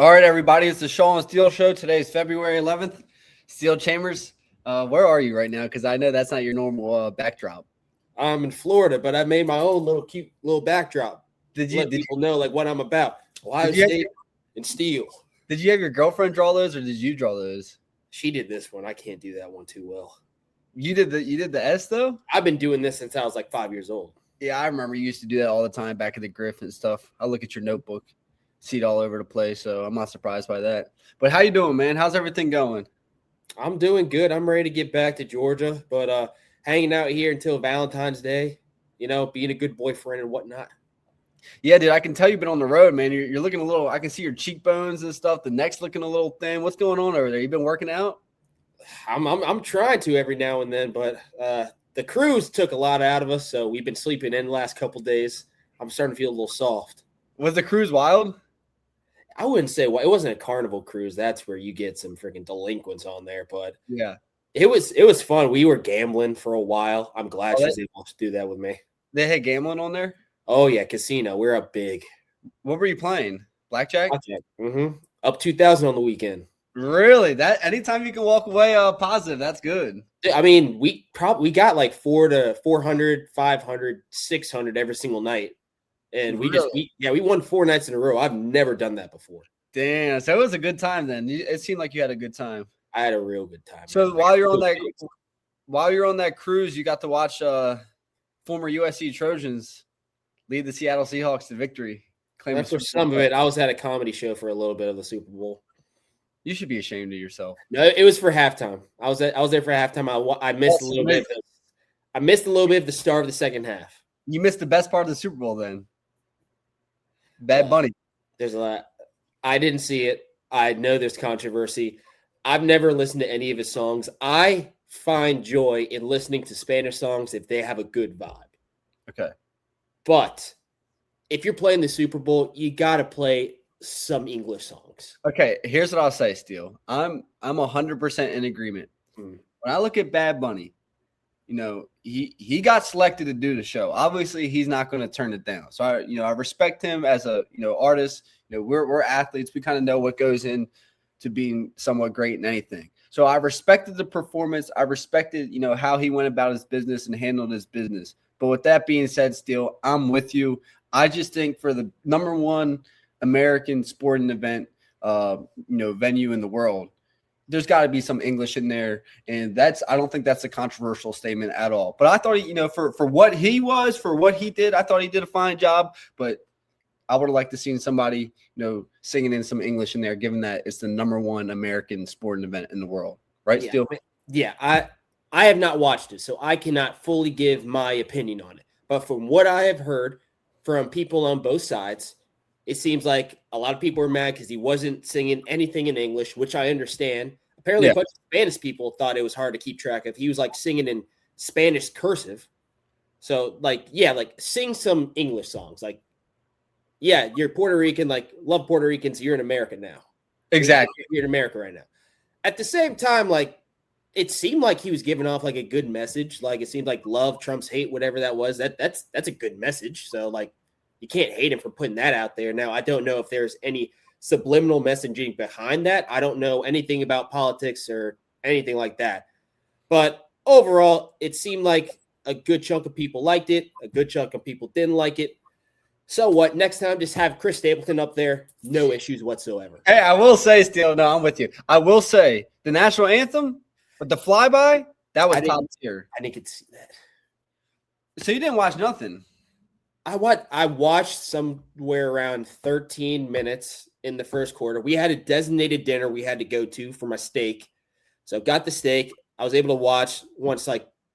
All right, everybody, it's the Shaw and Steele show. Today is February 11th. Steele Chambers, where are you right now? Because I know that's not your normal backdrop. I'm in Florida, but I made my own little cute little backdrop. Did you? Let people know like what I'm about. Ohio State and Steele. Did you have your girlfriend draw those, or did you draw those? She did this one. I can't do that one too well. You did the S though? I've been doing this since I was like 5 years old. Yeah, I remember you used to do that all the time back at the Griff and stuff. I look at your notebook, see it all over the place, so I'm not surprised by that. But how you doing, man? How's everything going? I'm doing good. I'm ready to get back to Georgia, but hanging out here until Valentine's Day, being a good boyfriend and whatnot. Yeah, dude, I can tell you've been on the road, man. You're looking a little – I can see your cheekbones and stuff. The neck's looking a little thin. What's going on over there? You been working out? I'm trying to every now and then, but the cruise took a lot out of us, so we've been sleeping in the last couple of days. I'm starting to feel a little soft. Was the cruise wild? I wouldn't say it wasn't a carnival cruise. That's where you get some freaking delinquents on there, but yeah, it was fun. We were gambling for a while. I'm glad she was able to do that with me. They had gambling on there? Oh yeah, casino. We're up big. What were you playing? Blackjack? Mm-hmm. Up 2,000 on the weekend. Really? That anytime you can walk away positive, that's good. I mean, we got like 400, 500, 600 every single night. And we won 4 nights in a row. I've never done that before. Damn. So it was a good time then. It seemed like you had a good time. I had a real good time. So man. while you're on that cruise, you got to watch former USC Trojans lead the Seattle Seahawks to victory. That's for some of it. I was at a comedy show for a little bit of the Super Bowl. You should be ashamed of yourself. No, it was for halftime. I was there for halftime. I missed a little bit. I missed a little bit of the start of the second half. You missed the best part of the Super Bowl then. Bad Bunny. There's a lot. I didn't see it. I know there's controversy. I've never listened to any of his songs. I find joy in listening to Spanish songs if they have a good vibe. Okay. But if you're playing the Super Bowl, you got to play some English songs. Okay, here's what I'll say, Steele. I'm 100% in agreement. When I look at Bad Bunny, he got selected to do the show. Obviously, he's not going to turn it down. So I respect him as a artist. We're athletes. We kind of know what goes into being somewhat great in anything. So I respected the performance. I respected how he went about his business and handled his business. But with that being said, Steele, I'm with you. I just think for the number one American sporting event, venue in the world, there's got to be some English in there, and I don't think that's a controversial statement at all. But I thought, for what he was, for what he did, I thought he did a fine job. But I would have liked to seen somebody, singing in some English in there, given that it's the number one American sporting event in the world, right? Steele? Yeah, I have not watched it, so I cannot fully give my opinion on it. But from what I have heard from people on both sides, it seems like a lot of people are mad because he wasn't singing anything in English, which I understand. Apparently, a bunch of Spanish people thought it was hard to keep track of. He was like singing in Spanish cursive. So, sing some English songs. You're Puerto Rican, love Puerto Ricans. You're in America now. Exactly. You're in America right now. At the same time, it seemed like he was giving off a good message. It seemed like love trumps hate, whatever that was. That's a good message. So, you can't hate him for putting that out there. Now, I don't know if there's any subliminal messaging behind that. I don't know anything about politics or anything like that. But overall, it seemed like a good chunk of people liked it. A good chunk of people didn't like it. So what? Next time, just have Chris Stapleton up there. No issues whatsoever. Hey, I will say, Steele, no, I'm with you. I will say the national anthem, but the flyby, that was top tier. I didn't get to see that. So you didn't watch nothing? I watched somewhere around 13 minutes in the first quarter. We had a designated dinner we had to go to for my steak. So got the steak. I was able to watch once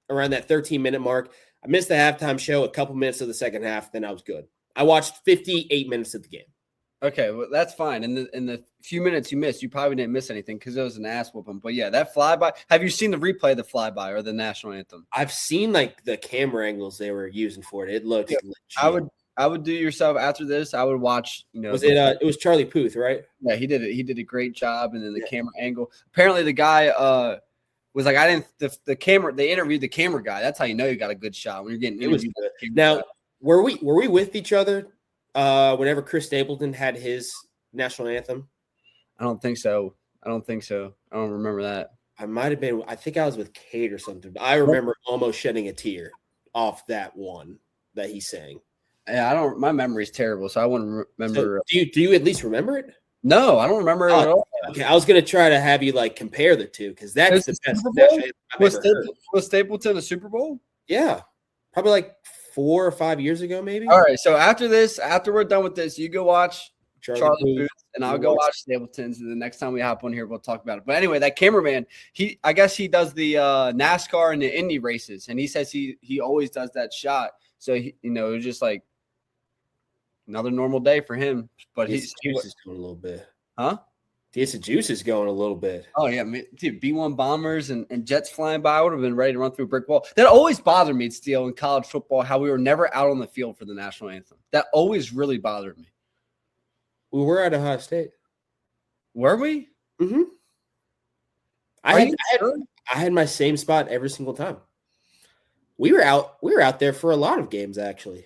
around that 13-minute mark. I missed the halftime show, a couple minutes of the second half, then I was good. I watched 58 minutes of the game. Okay, well, that's fine. In the few minutes you missed, you probably didn't miss anything because it was an ass whooping. But yeah, that flyby. Have you seen the replay of the flyby or the national anthem? I've seen the camera angles they were using for it. It looked legit. I would do yourself after this. I would watch. Was it? It was Charlie Puth, right? Yeah, he did it. He did a great job. And then the camera angle. Apparently, the guy was like, I didn't. The camera. They interviewed the camera guy. That's how you know you got a good shot when you're getting. It was good. Now, were we with each other whenever Chris Stapleton had his national anthem? I don't think so. I don't remember that. I might have been. I think I was with Kate or something. But I remember almost shedding a tear off that one that he sang. Yeah, I don't. My memory's terrible, so I wouldn't remember. So do you at least remember it? No, I don't remember it at all. Okay, I was gonna try to have you like compare the two because that's the best national anthem I've ever heard. Was Stapleton a Super Bowl? Yeah, probably like 4 or 5 years ago, maybe. All right, so after we're done with this, you go watch Charlie Booth, and I'll go watch Stapleton's. And the next time we hop on here, we'll talk about it. But anyway, that cameraman, I guess he does the NASCAR and the Indy races, and he says he always does that shot. So it was just like another normal day for him. But his juice is going a little bit, huh? His juice is going a little bit. Oh yeah, dude, B-1 bombers and jets flying by. I would have been ready to run through a brick wall. That always bothered me, Steele, in college football, how we were never out on the field for the national anthem. That always really bothered me. We were at Ohio State. Were we? Mm-hmm. I had my same spot every single time. We were out there for a lot of games, actually.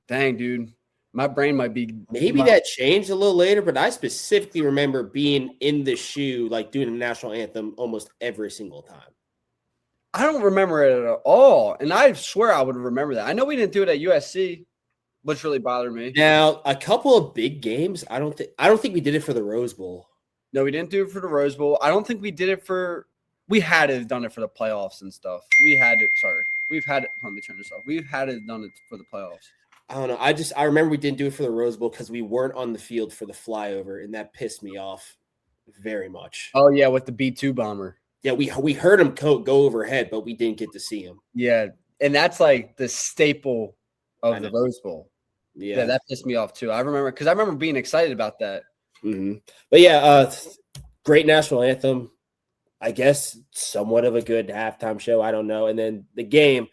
Dang, dude. My brain might be maybe that changed a little later, but I specifically remember being in the shoe, like doing the national anthem almost every single time. I don't remember it at all. And I swear I would remember that. I know we didn't do it at USC, which really bothered me. Now, a couple of big games, I don't think we did it for the Rose Bowl. No, we didn't do it for the Rose Bowl. I don't think we did it we had to have done it for the playoffs and stuff. Let me turn this off. We've had to have done it for the playoffs. I don't know. I remember we didn't do it for the Rose Bowl because we weren't on the field for the flyover, and that pissed me off very much. Oh yeah, with the B-2 bomber. Yeah, we heard him go overhead, but we didn't get to see him. Yeah, and that's like the staple of the Rose Bowl. Yeah, that pissed me off too. I remember being excited about that. Mm-hmm. But yeah, great national anthem. I guess somewhat of a good halftime show. I don't know. And then the game.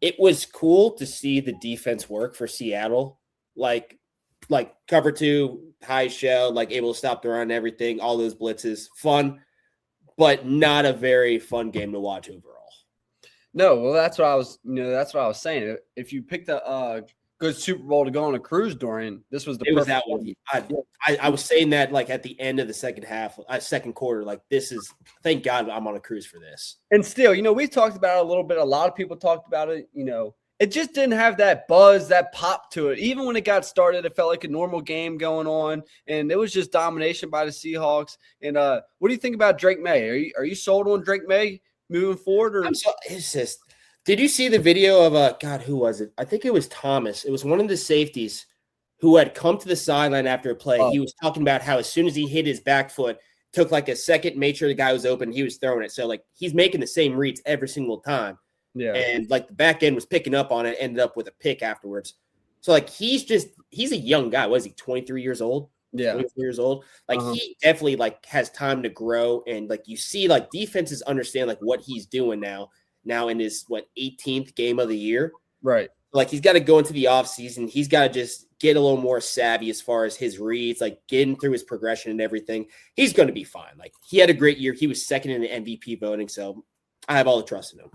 It was cool to see the defense work for Seattle, like cover 2, high shell, like able to stop the run and everything, all those blitzes, fun, but not a very fun game to watch overall. No, well, that's what I was saying. If you picked a good Super Bowl to go on a cruise during, this was the perfect that one. I was saying that like at the end of the second quarter, like this is, thank God I'm on a cruise for this. And still, we talked about it a little bit. A lot of people talked about it. It just didn't have that buzz, that pop to it. Even when it got started, it felt like a normal game going on, and it was just domination by the Seahawks. And what do you think about Drake May? Are you sold on Drake May moving forward? Or it's just. Did you see the video of God, who was it? I think it was Thomas. It was one of the safeties who had come to the sideline after a play. He was talking about how as soon as he hit his back foot, took like a second, made sure the guy was open, he was throwing it. So like he's making the same reads every single time. Yeah. And like the back end was picking up on it, ended up with a pick afterwards. So like he's a young guy. What is he, 23 years old? Yeah. 23 years old. Like he definitely like has time to grow. And like you see like defenses understand like what he's doing now in his 18th game of the year. Right. Like he's got to go into the offseason. He's got to just get a little more savvy as far as his reads, like getting through his progression and everything. He's going to be fine. Like he had a great year. He was second in the MVP voting. So I have all the trust in him.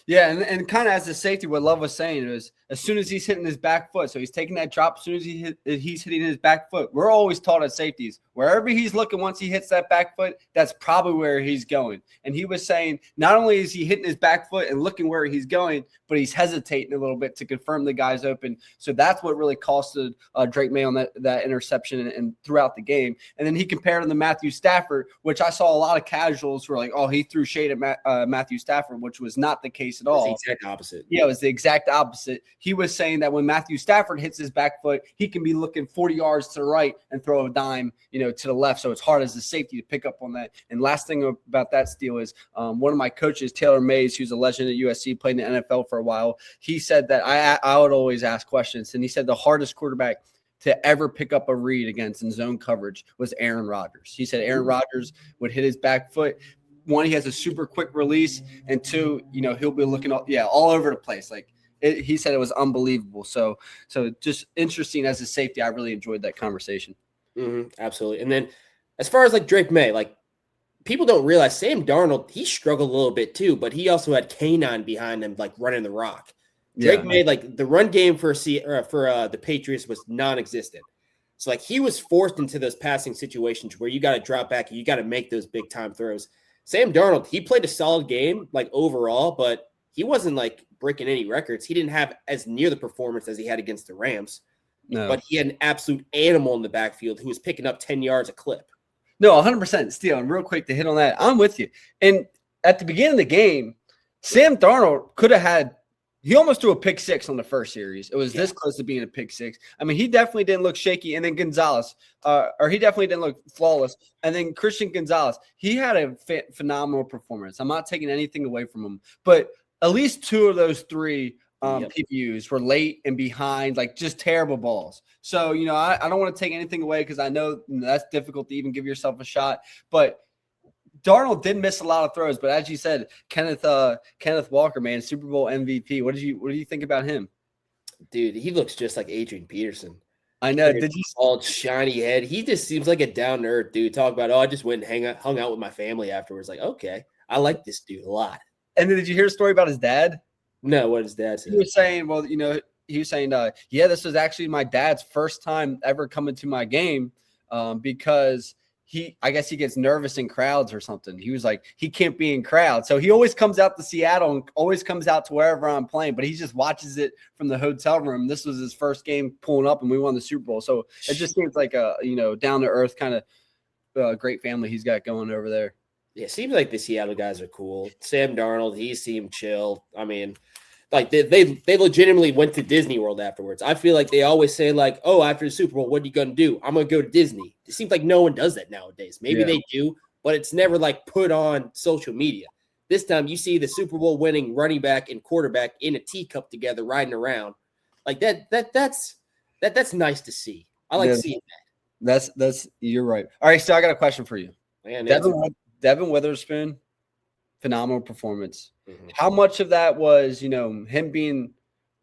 Yeah, and kind of as a safety, what Love was saying is as soon as he's hitting his back foot, so he's taking that drop, as soon as he's hitting his back foot, we're always taught as safeties, wherever he's looking once he hits that back foot, that's probably where he's going. And he was saying not only is he hitting his back foot and looking where he's going, but he's hesitating a little bit to confirm the guy's open. So that's what really costed Drake May on that interception and throughout the game. And then he compared him to Matthew Stafford, which I saw a lot of casuals who were like, oh, he threw shade at Matthew Stafford, which was not the case at all. It's the exact opposite. Yeah, it was the exact opposite. He was saying that when Matthew Stafford hits his back foot, he can be looking 40 yards to the right and throw a dime, to the left. So it's hard as a safety to pick up on that. And last thing about that, Steele, is one of my coaches, Taylor Mays, who's a legend at USC, played in the NFL for a while. He said that I would always ask questions. And he said the hardest quarterback to ever pick up a read against in zone coverage was Aaron Rodgers. He said Aaron Rodgers would hit his back foot. One, he has a super quick release, and two, he'll be looking all over the place. Like he said, it was unbelievable. So just interesting as a safety. I really enjoyed that conversation. Mm-hmm, absolutely. And then as far as like Drake May, like people don't realize Sam Darnold, he struggled a little bit too, but he also had K9 behind him, like running the rock. Drake May, like the run game for the Patriots was non-existent. So like he was forced into those passing situations where you got to drop back and you got to make those big time throws. Sam Darnold, he played a solid game like overall, but he wasn't like breaking any records. He didn't have as near the performance as he had against the Rams. No. But he had an absolute animal in the backfield who was picking up 10 yards a clip. No, 100% Steele. And real quick to hit on that, I'm with you. And at the beginning of the game, Sam Darnold could have had – he almost threw a pick six on the first series. It was this close to being a pick six. I mean, he definitely didn't look shaky. And then Gonzalez, or he definitely didn't look flawless. And then Christian Gonzalez, he had a phenomenal performance. I'm not taking anything away from him. But at least two of those three PPUs were late and behind, like just terrible balls. So, you know, I don't want to take anything away because I know that's difficult to even give yourself a shot. But Darnold did miss a lot of throws, but as you said, Kenneth Walker, man, Super Bowl MVP. What do you think about him? Dude, he looks just like Adrian Peterson. I know. Did you all shiny head? He just seems like a down to earth dude. Talk about, I just went and hung out with my family afterwards. Like, okay, I like this dude a lot. And then did you hear a story about his dad? No, what his dad said? He was saying, well, you know, yeah, this was actually my dad's first time ever coming to my game because I guess he gets nervous in crowds or something. He was like, he can't be in crowds. So he always comes out to Seattle and always comes out to wherever I'm playing, but he just watches it from the hotel room. This was his first game pulling up and we won the Super Bowl. So it just seems like a, you know, down to earth kind of great family he's got going over there. Yeah, seems like the Seattle guys are cool. Sam Darnold, he seemed chill. I mean, like they legitimately went to Disney World afterwards. I feel like they always say like, oh, after the Super Bowl, what are you going to do? I'm going to go to Disney. It seems like no one does that nowadays. Maybe they do, but it's never like put on social media. This time you see the Super Bowl winning running back and quarterback in a teacup together riding around. Like that's nice to see. I like seeing that. That's you're right. All right, so I got a question for you. Man, Devin Witherspoon, phenomenal performance. Mm-hmm. How much of that was, you know, him being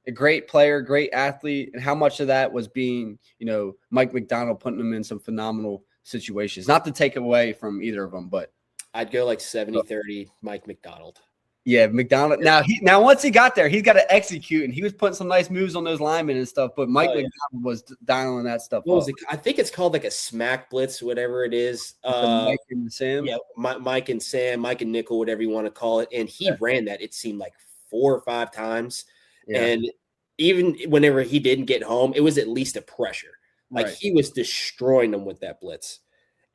a great player, great athlete, and how much of that was being, you know, Mike Macdonald putting him in some phenomenal situations? Not to take away from either of them, but I'd go like 70-30 Mike Macdonald. Yeah, Macdonald. Now once he got there, he's got to execute, and he was putting some nice moves on those linemen and stuff. But Mike Macdonald was dialing that stuff. What was it? I think it's called like a smack blitz, whatever it is. Mike and Sam. Yeah, Mike and Sam, Mike and Nickel, whatever you want to call it. And he ran that. It seemed like 4 or 5 times. Yeah. And even whenever he didn't get home, it was at least a pressure. Like he was destroying them with that blitz.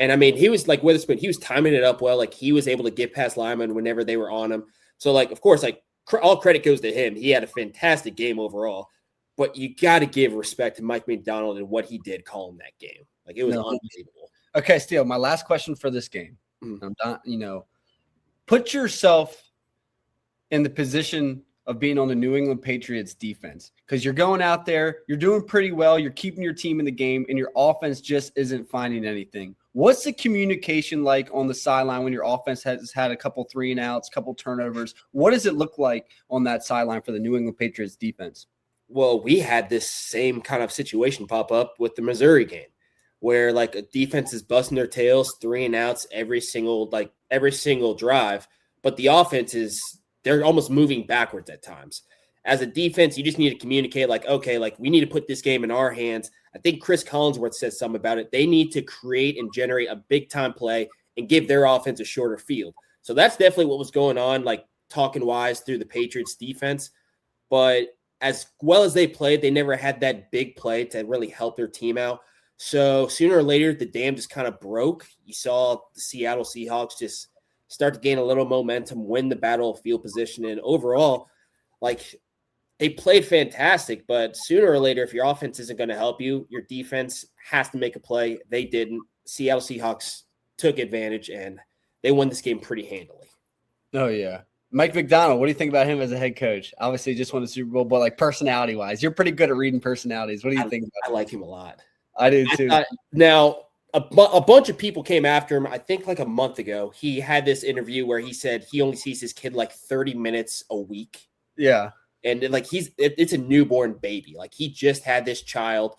And I mean, he was like Witherspoon. He was timing it up well. Like he was able to get past linemen whenever they were on him. So, like, of course, like all credit goes to him. He had a fantastic game overall, but you got to give respect to Mike Macdonald and what he did calling that game. Like, it was unbelievable. Okay, Steele, my last question for this game. I'm not, you know, put yourself in the position of being on the New England Patriots defense because you're going out there, you're doing pretty well, you're keeping your team in the game, and your offense just isn't finding anything. What's the communication like on the sideline when your offense has had a couple 3-and-outs, couple turnovers? What does it look like on that sideline for the New England Patriots defense? Well, we had this same kind of situation pop up with the Missouri game where like a defense is busting their tails, 3-and-outs every single drive, but the offense they're almost moving backwards at times. As a defense, you just need to communicate like, okay, like we need to put this game in our hands. I think Chris Collinsworth said something about it. They need to create and generate a big-time play and give their offense a shorter field. So that's definitely what was going on, like talking-wise through the Patriots defense. But as well as they played, they never had that big play to really help their team out. So sooner or later, the dam just kind of broke. You saw the Seattle Seahawks just start to gain a little momentum, win the battle of field position. And overall, like they played fantastic, but sooner or later, if your offense isn't going to help you, your defense has to make a play. They didn't. Seattle Seahawks took advantage, and they won this game pretty handily. Oh, yeah. Mike Macdonald, what do you think about him as a head coach? Obviously, he just won the Super Bowl, but like personality-wise, you're pretty good at reading personalities. What do you think about him? I like him a lot. I do too. Now, a bunch of people came after him, I think like a month ago. He had this interview where he said he only sees his kid like 30 minutes a week. Yeah. And like it's a newborn baby. Like he just had this child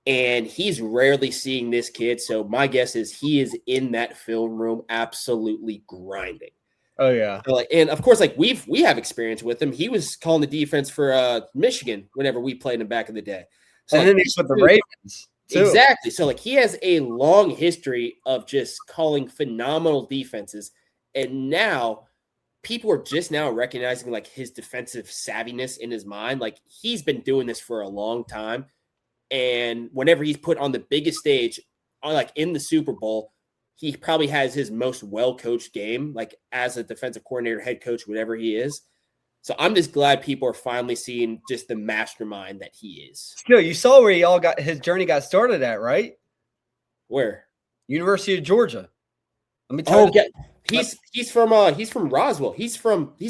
and he's rarely seeing this kid. So my guess is he is in that film room absolutely grinding. Oh yeah. So like, and of course, like we have experience with him. He was calling the defense for Michigan whenever we played him back in the day. So and then he's with the Ravens. too. Exactly. So like he has a long history of just calling phenomenal defenses, and now people are just now recognizing like his defensive savviness in his mind. Like he's been doing this for a long time, and whenever he's put on the biggest stage, like in the Super Bowl, he probably has his most well-coached game, like as a defensive coordinator, head coach, whatever he is. So I'm just glad people are finally seeing just the mastermind that he is. Still, you saw where his journey got started at, right? Where? University of Georgia. Let me tell you. He's from Roswell. He's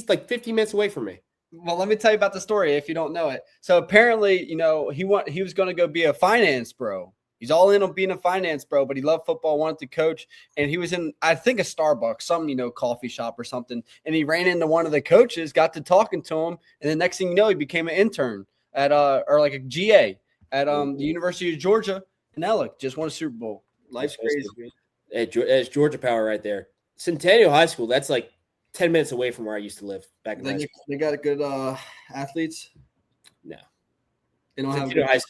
like 15 minutes away from me. Well, let me tell you about the story if you don't know it. So apparently, he was going to go be a finance bro. He's all in on being a finance bro, but he loved football, wanted to coach, and he was in, I think, a Starbucks, some coffee shop or something, and he ran into one of the coaches, got to talking to him, and the next thing you know, he became an intern at or like a GA at the University of Georgia, and now look, just won a Super Bowl. Life's crazy. It's Georgia power right there. Centennial High School, that's like 10 minutes away from where I used to live back in high school. They got good athletes? No. They don't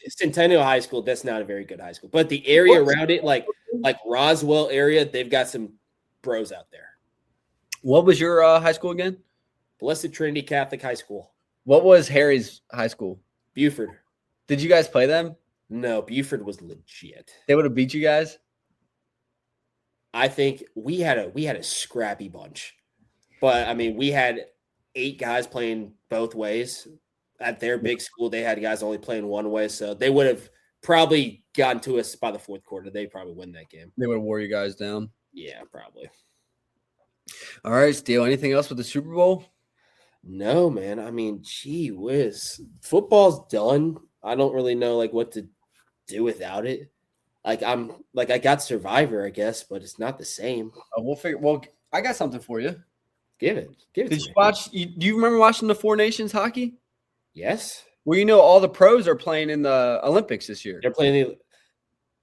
Centennial High School, that's not a very good high school. But the area around it, like Roswell area, they've got some bros out there. What was your high school again? Blessed Trinity Catholic High School. What was Harry's high school? Buford. Did you guys play them? No, Buford was legit. They would have beat you guys? I think we had a scrappy bunch. But I mean, we had 8 guys playing both ways. At their big school, they had guys only playing one way, so they would have probably gotten to us by the fourth quarter. They probably win that game. They would have wore you guys down. Yeah, probably. All right, Steele. Anything else with the Super Bowl? No, man. I mean, gee whiz. Football's done. I don't really know like what to do without it. Like I got Survivor, I guess, but it's not the same. We'll figure. Well, I got something for you. Give it. Did you watch? Do you remember watching the Four Nations hockey? Yes. Well, all the pros are playing in the Olympics this year. They're playing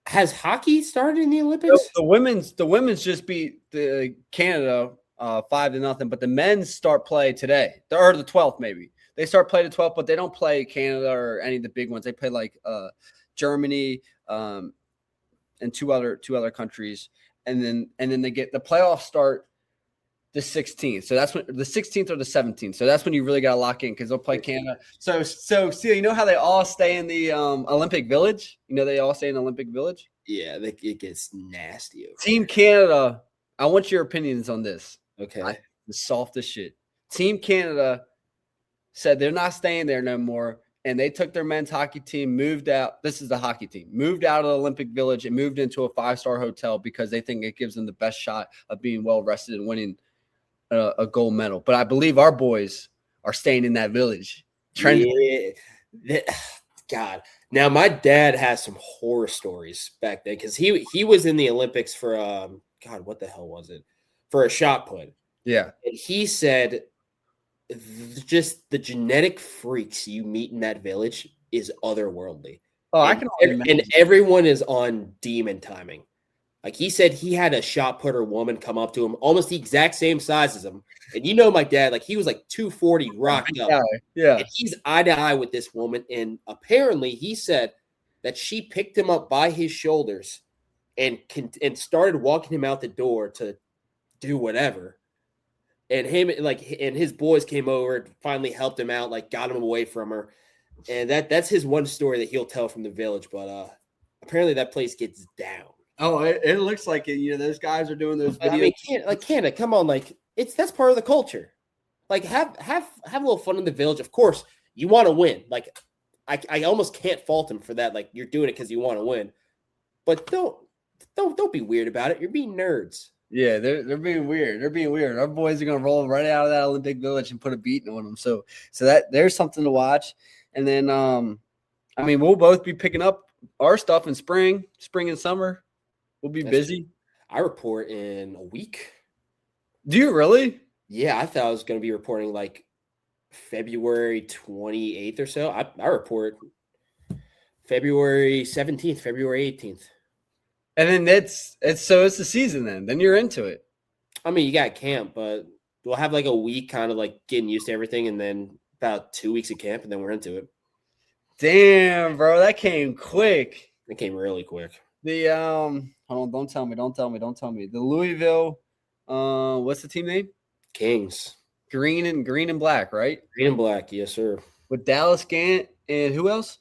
Has hockey started in the Olympics? The women's just beat the Canada 5-0, but the men's start play today. Or the 12th maybe. They start play the 12th, but they don't play Canada or any of the big ones. They play like Germany and two other countries, and then they get the playoffs start the 16th. So that's when the 16th or the 17th. So that's when you really got to lock in because they'll play Canada. So see, how they all stay in the Olympic Village? They all stay in the Olympic Village? Yeah, it gets nasty. Team Canada, I want your opinions on this. Okay. The softest shit. Team Canada said they're not staying there no more, and they took their men's hockey team, moved out. This is the hockey team. Moved out of the Olympic Village and moved into a 5-star hotel because they think it gives them the best shot of being well-rested and winning a gold medal. But I believe our boys are staying in that village. Yeah. God. Now, my dad has some horror stories back then because he was in the Olympics for, God, what the hell was it? For a shot put. Yeah. And he said just the genetic freaks you meet in that village is otherworldly. Oh, and, I can only imagine. And everyone is on demon timing. Like he said, he had a shot putter woman come up to him, almost the exact same size as him. And my dad, like he was like 240 rocked up. Yeah. And he's eye to eye with this woman. And apparently he said that she picked him up by his shoulders and started walking him out the door to do whatever. And his boys came over and finally helped him out, like got him away from her. And that's his one story that he'll tell from the village. But apparently that place gets down. Oh, it looks like it. Those guys are doing those videos. I mean, Canada, come on, that's part of the culture. Like have a little fun in the village. Of course, you want to win. Like I almost can't fault him for that. Like you're doing it because you want to win, but don't be weird about it. You're being nerds. Yeah, they're being weird. They're being weird. Our boys are gonna roll right out of that Olympic Village and put a beating on them. So that there's something to watch. And then we'll both be picking up our stuff in spring and summer. We'll be busy. I report in a week. Do you really? Yeah, I thought I was going to be reporting like February 28th or so. I report February 17th, February 18th. And then it's the season then. Then you're into it. I mean, you got camp, but we'll have like a week kind of like getting used to everything and then about 2 weeks of camp and then we're into it. Damn, bro, that came quick. It came really quick. The hold on, don't tell me. The Louisville, what's the team name? Kings. Green and black, right? Green and black, yes, sir. With Dallas Gant and who else?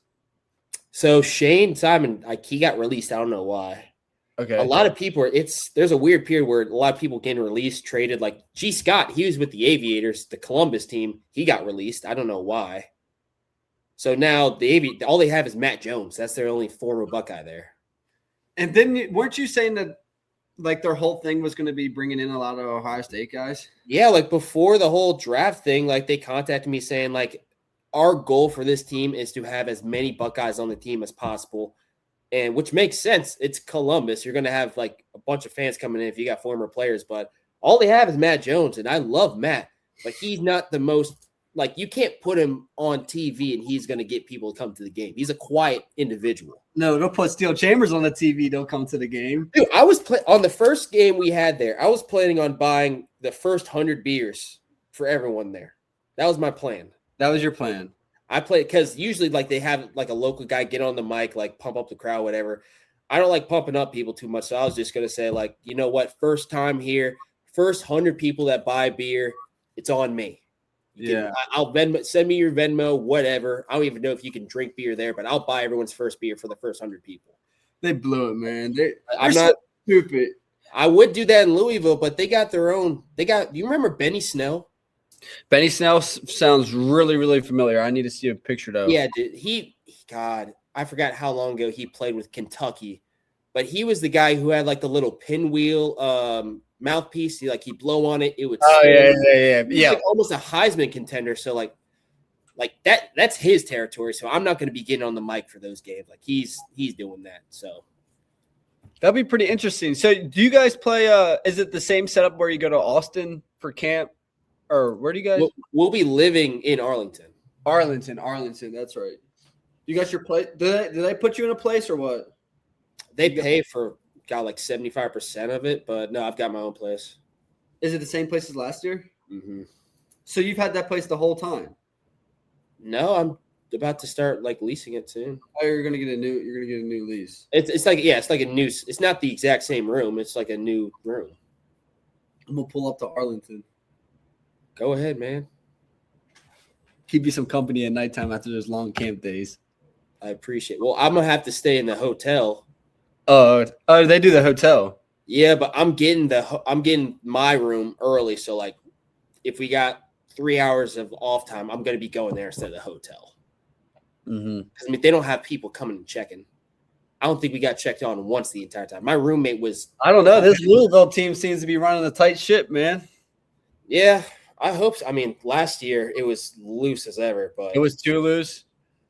So Shane Simon, like he got released. I don't know why. Okay. A lot of people there's a weird period where a lot of people getting released, traded. Like G. Scott, he was with the Aviators, the Columbus team. He got released. I don't know why. So now all they have is Matt Jones. That's their only former Buckeye there. And then weren't you saying that like their whole thing was going to be bringing in a lot of Ohio State guys? Yeah, like before the whole draft thing, like they contacted me saying like our goal for this team is to have as many Buckeyes on the team as possible. And which makes sense. It's Columbus. You're going to have like a bunch of fans coming in if you got former players, but all they have is Matt Jones. And I love Matt, but he's not the most like you can't put him on TV and he's going to get people to come to the game. He's a quiet individual. No, don't put Steele Chambers on the TV. Don't come to the game. Dude, I was on the first game we had there. I was planning on buying the first 100 beers for everyone there. That was my plan. That was your plan. I play because usually like they have like a local guy get on the mic, like pump up the crowd, whatever. I don't like pumping up people too much. So I was just going to say like, you know what? First time here, first 100 people that buy beer, it's on me. I'll send me your Venmo, whatever. I don't even know if you can drink beer there, but I'll buy everyone's first beer for the first 100 people. They blew it, man. I'm not stupid. I would do that in Louisville, but they got their own. You remember Benny Snell? Benny Snell sounds really, really familiar. I need to see a picture though. Yeah, dude, God, I forgot how long ago he played with Kentucky, but he was the guy who had like the little pinwheel mouthpiece. He'd blow on it. It would. Oh yeah. Like almost a Heisman contender. So like that's his territory. So I'm not going to be getting on the mic for those games. Like he's doing that. So that'd be pretty interesting. So do you guys play? Is it the same setup where you go to Austin for camp? Or where do you guys? We'll be living in Arlington. Arlington. That's right. You got your place? Did they put you in a place or what? They pay for like 75% of it, but no, I've got my own place. Is it the same place as last year? Mm-hmm. So you've had that place the whole time? No, I'm about to start like leasing it soon. Oh, you're gonna get a new lease. It's like a new. It's not the exact same room. It's like a new room. I'm gonna pull up to Arlington. Go ahead, man. Keep you some company at nighttime after those long camp days. I appreciate it. Well, I'm going to have to stay in the hotel. Oh, they do the hotel. Yeah, but I'm getting my room early. So, like, if we got 3 hours of off time, I'm going to be going there instead of the hotel. Mm-hmm. I mean, they don't have people coming and checking. I don't think we got checked on once the entire time. My roommate was. I don't know. This Louisville team seems to be running a tight ship, man. Yeah. I hope so. I mean, last year it was loose as ever, but it was too loose.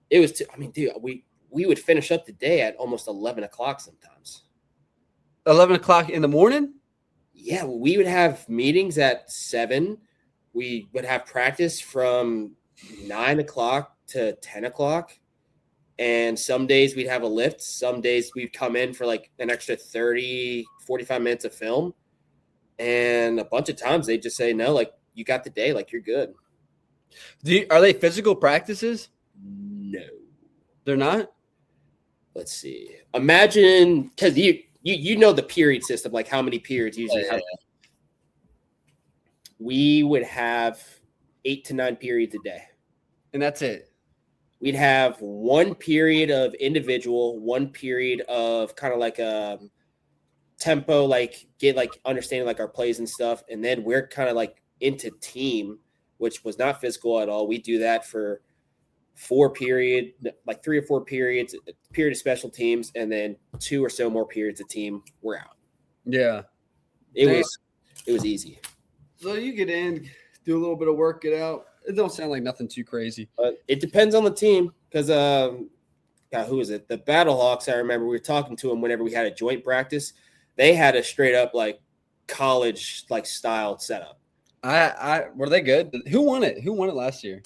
It was too. I mean, dude, we would finish up the day at almost 11 o'clock sometimes. 11 o'clock in the morning? Yeah, we would have meetings at 7. We would have practice from 9 o'clock to 10 o'clock. And some days we'd have a lift. Some days we'd come in for like an extra 30, 45 minutes of film. And a bunch of times they just say, no, like, you got the day, like you're good. Are they physical practices? No, they're not. Let's see. Imagine because you know the period system, like how many periods usually have. We would have 8 to 9 periods a day, and that's it. We'd have 1 period of individual, 1 period of kind of like a tempo, like get like understanding like our plays and stuff, and then we're kind of like into team, which was not physical at all. We do that for 4 periods, like 3 or 4 periods, a period of special teams, and then 2 or so more periods of team. We're out. Yeah, it was easy. So you get in, do a little bit of work, get out. It don't sound like nothing too crazy. It depends on the team because God, who is it? The Battlehawks. I remember we were talking to them whenever we had a joint practice. They had a straight up like college like style setup. Were they good? Who won it? Who won it last year?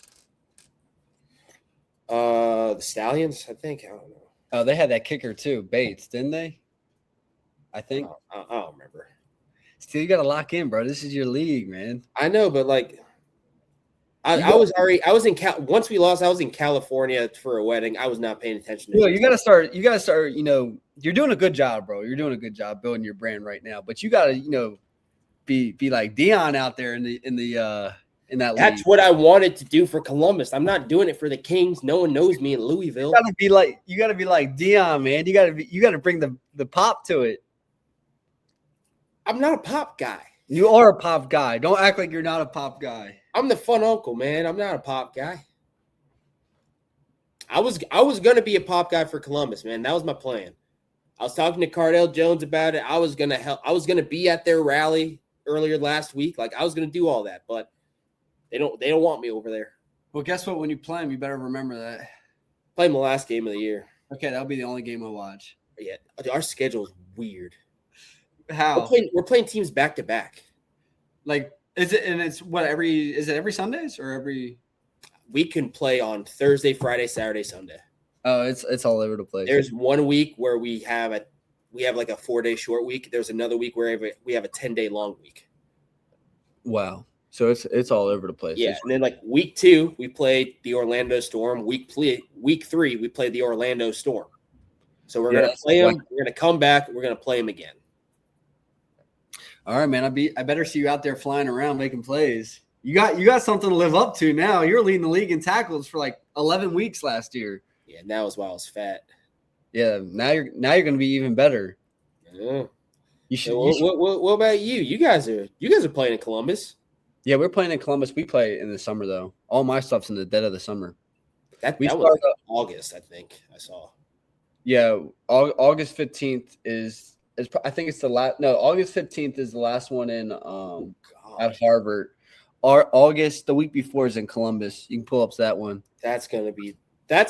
The Stallions, I think. I don't know. Oh, they had that kicker too, Bates, didn't they? I think. I don't remember. Still, you got to lock in, bro. This is your league, man. I know, but like, I was once we lost, I was in California for a wedding. I was not paying attention to you gotta start, you're doing a good job, bro. You're doing a good job building your brand right now. But you gotta, be like Dion out there in that That's league. what I wanted to do for Columbus. I'm not doing it for the Kings. No one knows me in Louisville. You gotta be like Dion, man. You gotta bring the pop to it. I'm not a pop guy. You are a pop guy. Don't act like you're not a pop guy. I'm the fun uncle, man. I'm not a pop guy. I was gonna be a pop guy for Columbus, man. That was my plan. I was talking to Cardell Jones about it. I was gonna help. I was gonna be at their rally earlier last week. Like I was gonna do all that, but they don't want me over there. Well, guess what? When you play them, you better remember that. Playing the last game of the year. Okay, that'll be the only game I'll watch. Yeah, our schedule is weird. How? We're playing teams back to back. Like, is it? And it's what is it every Sundays or every? We can play on Thursday, Friday, Saturday, Sunday. Oh, it's all over the place. There's 1 week where we have like a 4-day short week. There's another week where we have a 10-day long week. Wow. So it's all over the place. Yeah, and then like week 2, we played the Orlando Storm. Week 3, we played the Orlando Storm. So we're gonna play them. We're gonna come back. We're gonna play them again. All right, man. I better see you out there flying around making plays. You got something to live up to now. You're leading the league in tackles for like 11 weeks last year. Yeah, that was while I was fat. Yeah, now you're going to be even better. Yeah. You should. What about you? You guys are playing in Columbus. Yeah, we're playing in Columbus. We play in the summer though. All my stuff's in the dead of the summer. That was like August, I think I saw. Yeah, August 15th is I think it's the last. No, August 15th is the last one in at Harvard. August, the week before, is in Columbus. You can pull up that one. That's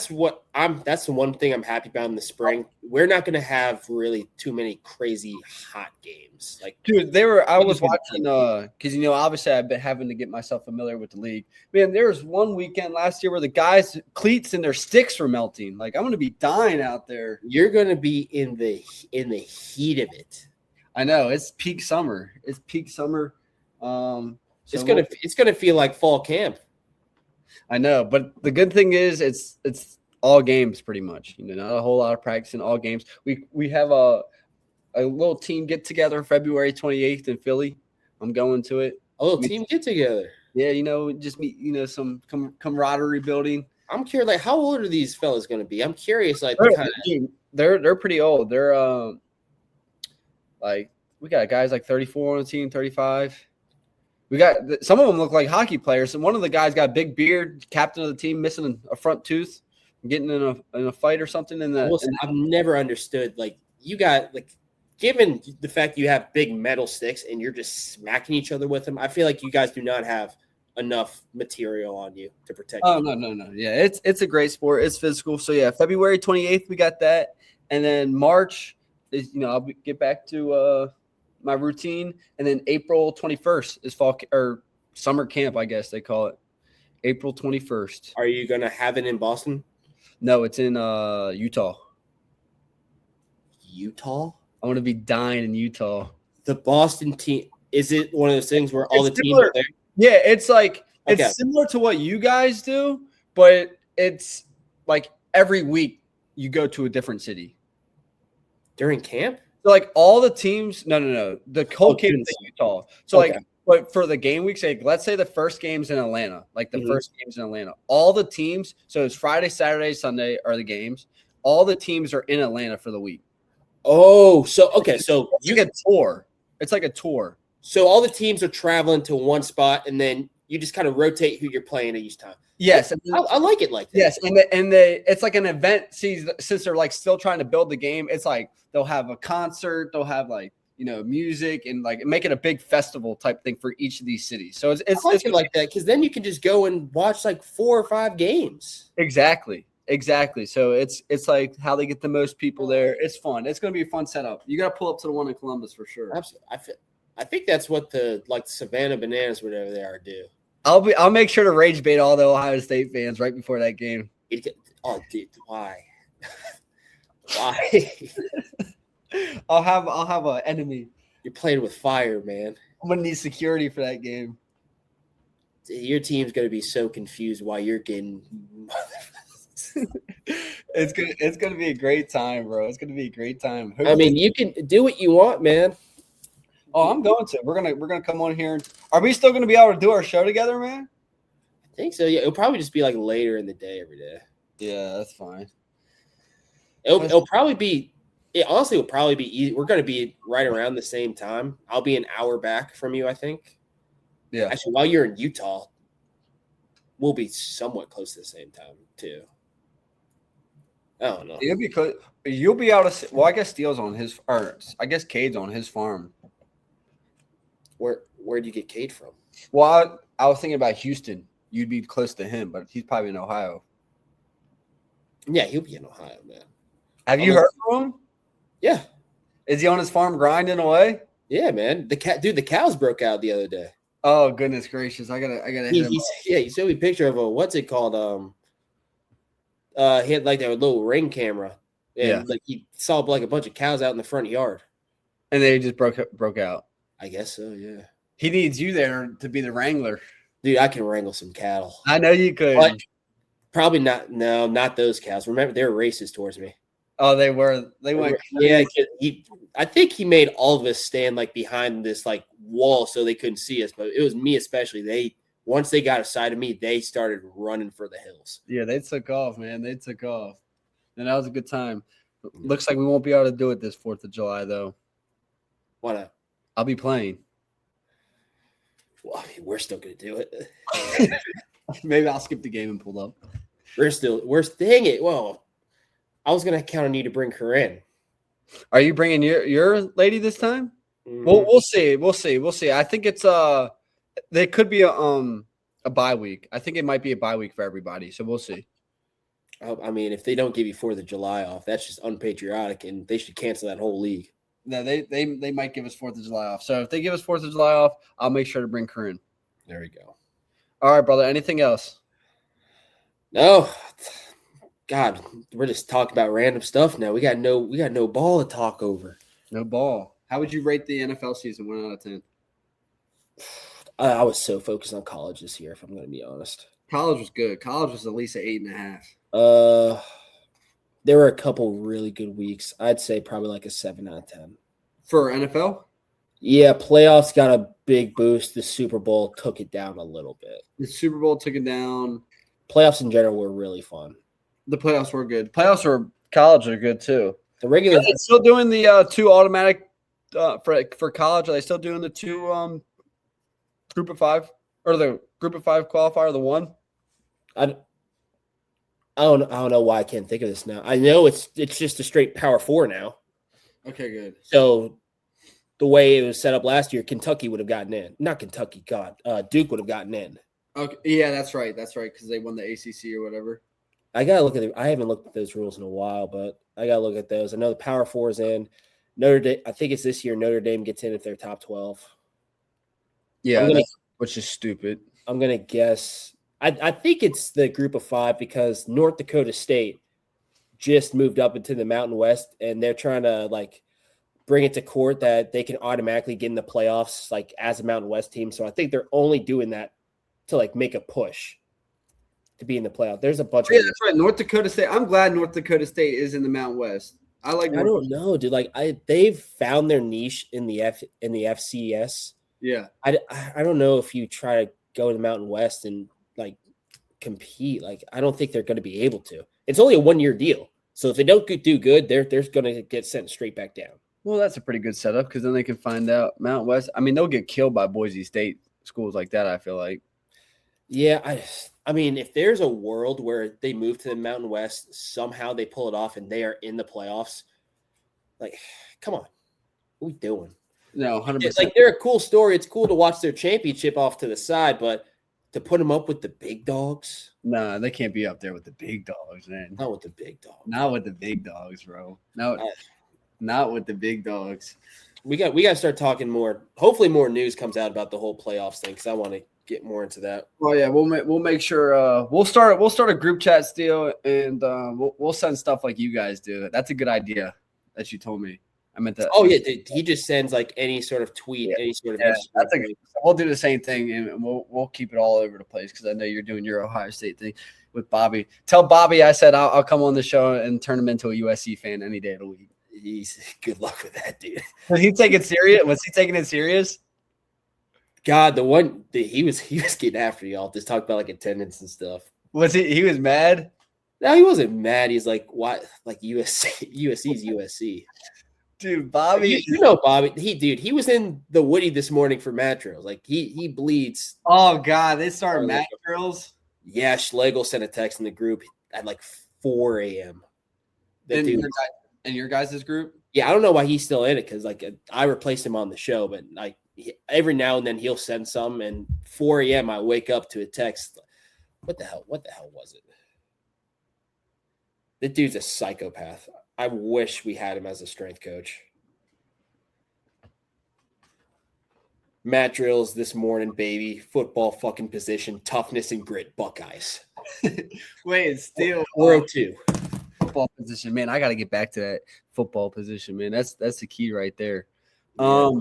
the one thing I'm happy about in the spring. We're not gonna have really too many crazy hot games. Like, dude, I was watching because obviously I've been having to get myself familiar with the league. Man, there was one weekend last year where the guys' cleats and their sticks were melting. Like, I'm gonna be dying out there. You're gonna be in the heat of it. I know, it's peak summer. It's gonna feel like fall camp. I know, but the good thing is it's all games pretty much. Not a whole lot of practice in all games. We have a little team get together February 28th in Philly. I'm going to it. A little team get together. Yeah, just meet some camaraderie building. I'm curious, like, how old are these fellas going to be? I'm curious, like, they're pretty old. They're like, we got guys like 34 on the team, 35. We got some of them look like hockey players, and one of the guys got a big beard, captain of the team, missing a front tooth, getting in a fight or something. I've never understood, like, you got, like, given the fact you have big metal sticks and you're just smacking each other with them, I feel like you guys do not have enough material on you to protect. Oh, no. Yeah, it's a great sport. It's physical. So yeah, February 28th we got that, and then March is I'll get back to my routine, and then April 21st is fall or summer camp, I guess they call it. April 21st. Are you gonna have it in Boston? No, it's in Utah. Utah? I want to be dying in Utah. The Boston team, is it one of those things where all the teams are there? Yeah, it's like it's similar to what you guys do, but it's like every week you go to a different city. During camp? So like all the teams, no. The whole camp is in Utah. So but for the game weeks, let's say the first game's in Atlanta, like the first game's in Atlanta. All the teams, so it's Friday, Saturday, Sunday are the games. All the teams are in Atlanta for the week. Oh, so you get a tour. It's like a tour. So all the teams are traveling to one spot, and then you just kind of rotate who you're playing at each time. Yes, I like it like that. Yes, and it's like an event. Since they're like still trying to build the game, it's like they'll have a concert, they'll have like music, and like make it a big festival type thing for each of these cities. So it's like that because then you can just go and watch like 4 or 5 games. Exactly. So it's like how they get the most people there. It's fun. It's going to be a fun setup. You got to pull up to the one in Columbus for sure. Absolutely. I think that's what the Savannah Bananas, whatever they are, do. I'll make sure to rage bait all the Ohio State fans right before that game. Oh, dude, why? Why? I'll have an enemy. You're playing with fire, man. I'm gonna need security for that game. Your team's going to be so confused why you're getting. It's gonna be a great time, bro. It's gonna be a great time. I mean, you can do what you want, man. Oh, I'm going to. We're gonna come on here. Are we still gonna be able to do our show together, man? I think so. Yeah, it'll probably just be like later in the day every day. Yeah, that's fine. It'll probably be. It honestly will probably be easy. We're going to be right around the same time. I'll be an hour back from you, I think. Yeah. Actually, while you're in Utah, we'll be somewhat close to the same time too. I don't know. It'll be close. You'll be able to. Well, I guess Steele's on his. Or I guess Cade's on his farm. Where'd you get Cade from? Well, I was thinking about Houston. You'd be close to him, but he's probably in Ohio. Yeah, he'll be in Ohio, man. Have you heard from him? Yeah. Is he on his farm grinding away? Yeah, man. The cows broke out the other day. Oh goodness gracious! I gotta hit him. You showed me a picture of a what's it called? He had like that little ring camera. And like he saw like a bunch of cows out in the front yard. And they just broke out. I guess so, yeah. He needs you there to be the wrangler. Dude, I can wrangle some cattle. I know you could. But probably not. No, not those cows. Remember, they were racist towards me. Oh, they were. They went. Yeah, I think he made all of us stand like behind this like wall so they couldn't see us. But it was me especially. Once they got a side of me, they started running for the hills. Yeah, they took off, man. They took off, and that was a good time. Looks like we won't be able to do it this 4th of July though. Why not? I'll be playing. Well, I mean, we're still gonna do it. Maybe I'll skip the game and pull up. We're dang it. Well, I was gonna count on you to bring her in. Are you bringing your lady this time? Mm-hmm. Well, we'll see. I think it's there could be a bye week. I think it might be a bye week for everybody. So we'll see. I mean, if they don't give you 4th of July off, that's just unpatriotic, and they should cancel that whole league. No, they might give us 4th of July off. So if they give us 4th of July off, I'll make sure to bring Corinne. There we go. All right, brother. Anything else? No. God, we're just talking about random stuff now. We got no ball to talk over. No ball. How would you rate the NFL season 1 out of 10? I was so focused on college this year, if I'm going to be honest. College was good. College was at least an 8.5. There were a couple really good weeks. I'd say probably like a 7 out of 10. For NFL? Yeah, playoffs got a big boost. The Super Bowl took it down a little bit. The Super Bowl took it down. Playoffs in general were really fun. The playoffs were good. Playoffs for college are good too. The regular still doing the 2 automatic for college. Are they still doing the 2 group of 5 or the group of 5 qualifier? The 1. I don't know why I can't think of this now. I know it's just a straight Power 4 now. Okay, good. So the way it was set up last year, Kentucky would have gotten in. Not Kentucky, God. Duke would have gotten in. Okay, yeah, that's right. That's right, because they won the ACC or whatever. I gotta look at I haven't looked at those rules in a while, but I gotta look at those. I know the Power 4 is in. Notre Dame. I think it's this year. Notre Dame gets in if they're top 12. Yeah, which is stupid. I'm gonna guess. I think it's the group of 5 because North Dakota State just moved up into the Mountain West, and they're trying to like bring it to court that they can automatically get in the playoffs like as a Mountain West team. So I think they're only doing that to like make a push to be in the playoff. There's a bunch of that's right. North Dakota State. I'm glad North Dakota State is in the Mountain West. I don't know, dude. Like they've found their niche in the FCS. Yeah. I don't know if you try to go to the Mountain West and like compete. Like I don't think they're going to be able to. It's only a 1-year deal. So if they don't do good, they're going to get sent straight back down. Well, that's a pretty good setup because then they can find out Mountain West. I mean, they'll get killed by Boise State schools like that, I feel like. Yeah, I mean, if there's a world where they move to the Mountain West, somehow they pull it off and they are in the playoffs, like, come on. What are we doing? No, 100%. Like, they're a cool story. It's cool to watch their championship off to the side, but to put them up with the big dogs? Nah, they can't be up there with the big dogs, man. Not with the big dogs. Not with the big dogs, bro. No, not with the big dogs. We got to start talking more. Hopefully more news comes out about the whole playoffs thing because I want to get more into that. Oh yeah, we'll make sure we'll start a group chat still, and we'll send stuff like you guys do. That's a good idea that you told me. I meant the. Oh yeah, dude, he just sends like any sort of tweet, any sort of. That's we'll do the same thing, and we'll keep it all over the place because I know you're doing your Ohio State thing with Bobby. Tell Bobby I said I'll come on the show and turn him into a USC fan any day of the week. Good luck with that, dude. Was he taking it serious? Was he taking it serious? God, he was getting after y'all. Just talk about like attendance and stuff. Was he was mad? No, he wasn't mad. He's like, what? Like USC's USC. Dude, Bobby. You know Bobby. He was in the Woody this morning for mat drills. Like he bleeds. Oh God, they started mat drills. Yeah, Schlegel sent a text in the group at like 4 a.m. In your guys' group? Yeah, I don't know why he's still in it because like I replaced him on the show, but like every now and then he'll send some. And 4 a.m. I wake up to a text. What the hell was it? The dude's a psychopath. I wish we had him as a strength coach. Mat drills this morning, baby. Football fucking position, toughness and grit, Buckeyes. Wait, Steele. 402. Football position, man. I got to get back to that football position, man. That's the key right there. Yeah.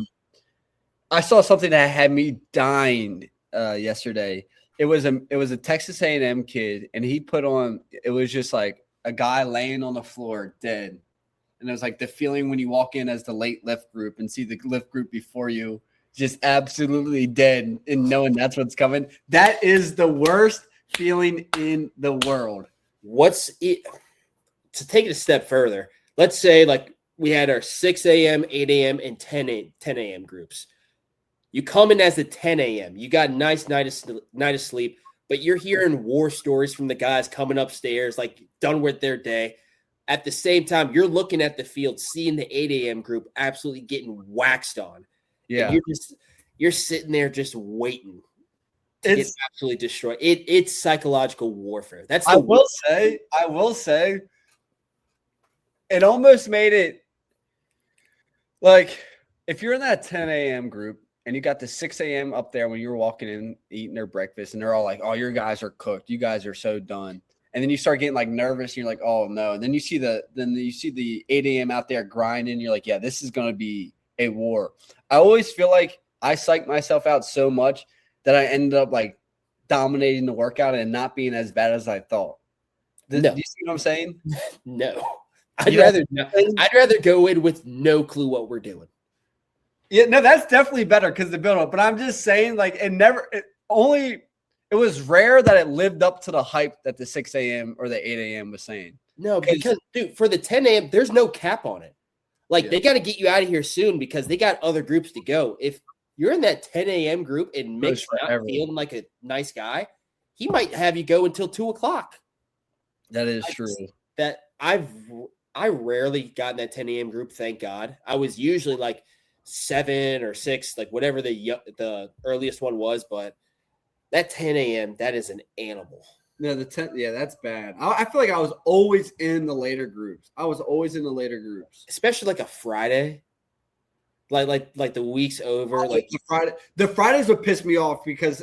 I saw something that had me dying yesterday. It was a Texas A&M kid, and he put on. It was just like a guy laying on the floor dead, and it was like the feeling when you walk in as the late lift group and see the lift group before you just absolutely dead, and knowing that's what's coming. That is the worst feeling in the world. What's it? To take it a step further, let's say like we had our 6 a.m., 8 a.m., and 10 a.m. groups. You come in as the 10 a.m. You got a nice night of sleep, but you're hearing war stories from the guys coming upstairs, like done with their day. At the same time, you're looking at the field, seeing the 8 a.m. group absolutely getting waxed on. Yeah, and you're sitting there just waiting. It's absolutely destroyed. It's psychological warfare. I will say, it almost made it like if you're in that 10 a.m. group and you got the 6 a.m. up there when you were walking in, eating their breakfast, and they're all like, oh, your guys are cooked. You guys are so done. And then you start getting like nervous and you're like, oh no. And then you see the 8 a.m. out there grinding. And you're like, yeah, this is going to be a war. I always feel like I psych myself out so much that I ended up like dominating the workout and not being as bad as I thought. Do you see what I'm saying? No. I'd rather go in with no clue what we're doing. Yeah, no, that's definitely better because the build up. But I'm just saying, like, it was rare that it lived up to the hype that the 6 a.m. or the 8 a.m. was saying. No, because dude, for the 10 a.m., there's no cap on it. Like they got to get you out of here soon because they got other groups to go. If you're in that 10 a.m. group and Mick's not feeling like a nice guy, he might have you go until 2 o'clock. That is true. I rarely got in that 10 a.m. group, thank God. I was usually like 7 or 6, like whatever the earliest one was, but that 10 a.m., that is an animal. No, the 10, yeah, that's bad. I feel like I was always in the later groups. Especially like a Friday. Like the week's over. Like the Fridays would piss me off because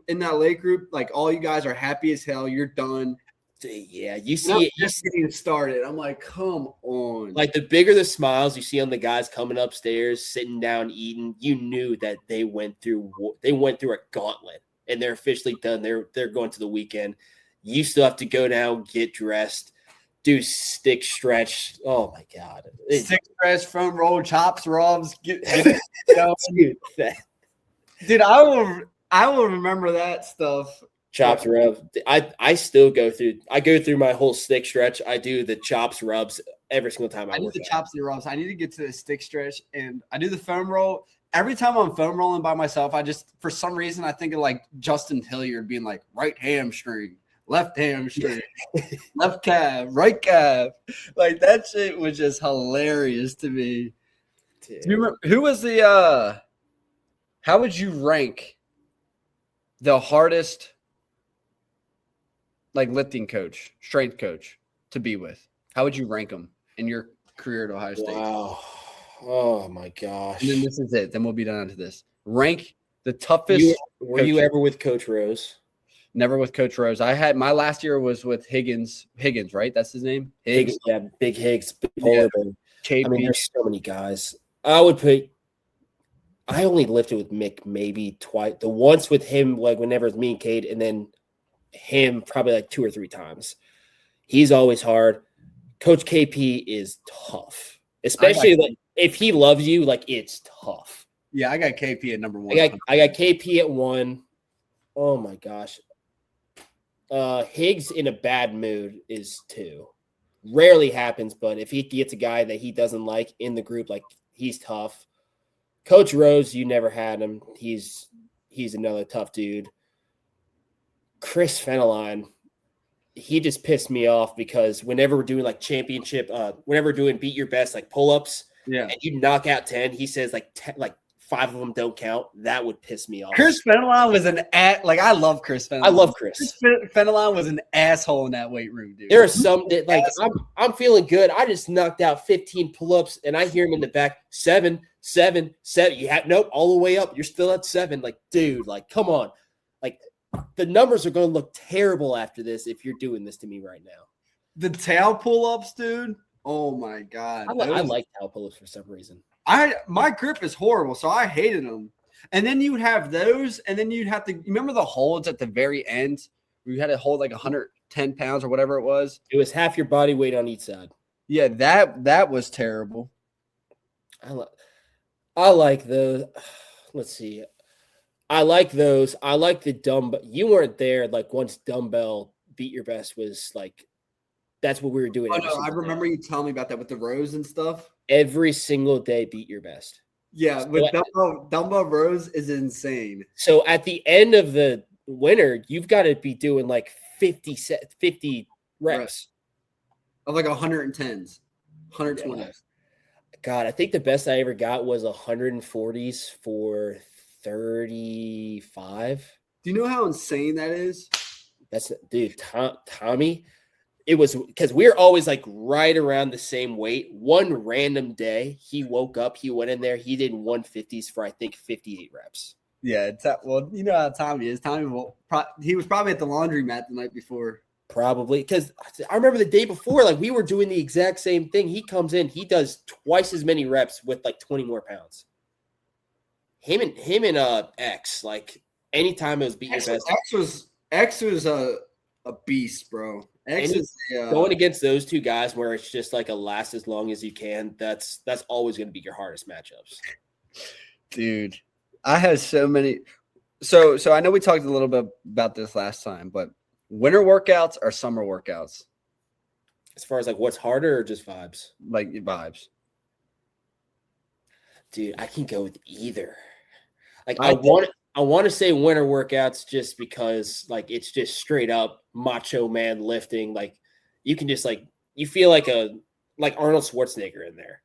in that late group, like all you guys are happy as hell. You're done. Yeah, you see it just getting started. I'm like, come on. Like the bigger the smiles you see on the guys coming upstairs, sitting down, eating, you knew that they went through a gauntlet and they're officially done. They're going to the weekend. You still have to go down, get dressed, do stick stretch. Oh my God. Stick stretch, foam roll, chops, rubs. Dude, I will remember that stuff. Chops, rubs. I still go through my whole stick stretch. I do the chops, rubs every single time I work. I do the chops and rubs. I need to get to the stick stretch, and I do the foam roll. Every time I'm foam rolling by myself, for some reason, I think of like Justin Hilliard being like right hamstring, left hamstring, left calf, right calf. Like that shit was just hilarious to me. Do you remember who was the how would you rank the hardest like lifting coach, strength coach to be with? How would you rank them in your career at Ohio State? Wow. Oh my gosh. And then this is it. Then we'll be done after this. Rank the toughest. Were you ever with Coach Rose? Never with Coach Rose. I had my last year was with Higgins, right? That's his name. Higgins, yeah, Big Higgs, big polar bear. KP. I mean, there's so many guys. I only lifted with Mick maybe twice. The once with him, like whenever it's me and Cade, and then him probably like 2 or 3 times. He's always hard. Coach KP is tough, especially like if he loves you, like it's tough. Yeah, I got KP at number 1. I got KP at 1. Oh my gosh. Higgs in a bad mood is 2. Rarely happens, but if he gets a guy that he doesn't like in the group, like he's tough. Coach Rose, you never had him. He's another tough dude. Chris Fenneline, he just pissed me off because whenever we're doing like championship, whenever we're doing beat your best, like pull-ups, and you knock out 10, he says like 5 of them don't count. That would piss me off. Chris Fenneline was I love Chris Fenneline. I love Chris. Fenneline was an asshole in that weight room, dude. There are some that like I'm feeling good. I just knocked out 15 pull-ups and I hear him in the back, 7, 7, 7. You had nope, all the way up. You're still at 7. Like, dude, like, come on. Like, the numbers are going to look terrible after this if you're doing this to me right now. The tail pull-ups, dude. Oh my god. I like tail pull-ups for some reason. My grip is horrible, so I hated them. And then you would have those, and then you'd have to remember the holds at the very end where you had to hold like 110 pounds or whatever it was. It was half your body weight on each side. Yeah, that was terrible. I like those. Let's see. I like those. I like the dumbbell. You weren't there like once dumbbell beat your best was like that's what we were doing. Oh no, I remember you telling me about that with the rows and stuff. Every single day beat your best. Yeah, so with dumbbell rows is insane. So at the end of the winter, you've got to be doing like 50 reps. Of like 110s, 120s. Yeah. God, I think the best I ever got was 140s for 35. Do you know how insane that is? That's dude, Tommy. It was because we're always like right around the same weight. One random day, he woke up, he went in there, he did 150s for I think 58 reps. Yeah, well, you know how Tommy is. He was probably at the laundromat the night before. Probably because I remember the day before, like we were doing the exact same thing. He comes in, he does twice as many reps with like 20 more pounds. Him and X, like anytime it was beat your best. X was a beast, bro. Going against those two guys where it's just like a last as long as you can, that's always going to be your hardest matchups. Dude, I have so many. So I know we talked a little bit about this last time, but winter workouts or summer workouts? As far as like what's harder or just vibes? Like vibes. Dude, I can go with either. Like I want to say winter workouts just because like it's just straight up macho man lifting. Like you can just like you feel like Arnold Schwarzenegger in there.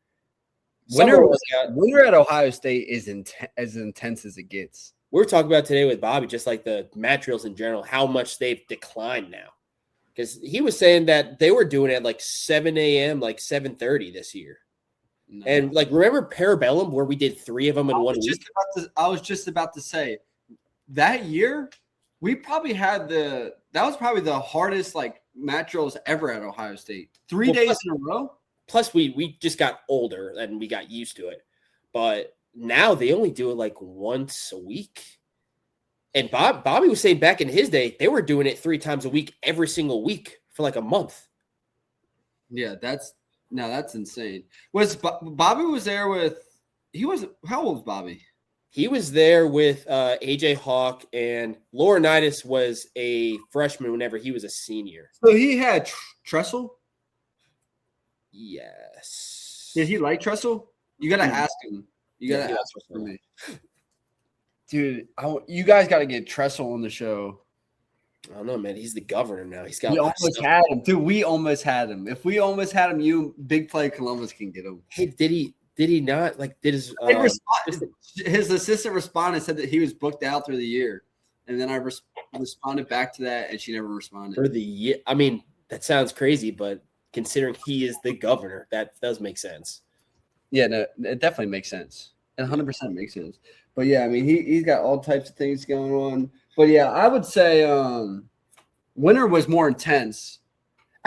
Winter at Ohio State is as intense as it gets. We were talking about today with Bobby, just like the mat drills in general, how much they've declined now. Because he was saying that they were doing it at like 7 a.m., like 7:30 this year. No. And like, remember Parabellum where we did 3 of them in 1 week? I was just about to say that year we probably had that was probably the hardest like mat drills ever at Ohio State. 3 days in a row. Plus we just got older and we got used to it. But now they only do it like once a week. And Bobby was saying back in his day, they were doing it 3 times a week, every single week for like a month. Yeah, that's insane. Bobby was there with how old was Bobby? He was there with AJ Hawk, and Laurinaitis was a freshman whenever he was a senior. So he had Tressel? Yes. Did he like Tressel? You got to ask him. You got to ask him for me. Dude, you guys got to get Tressel on the show. I don't know, man. He's the governor now. We almost had him. Dude, we almost had him. If we almost had him, Big Play Columbus can get him. Hey, did he not? Like, did his assistant responded, said that he was booked out through the year. And then I responded back to that, and she never responded. For the year? I mean, that sounds crazy, but considering he is the governor, that does make sense. Yeah, no, it definitely makes sense. It 100% makes sense. But, yeah, I mean, he's got all types of things going on. But, yeah, I would say winter was more intense.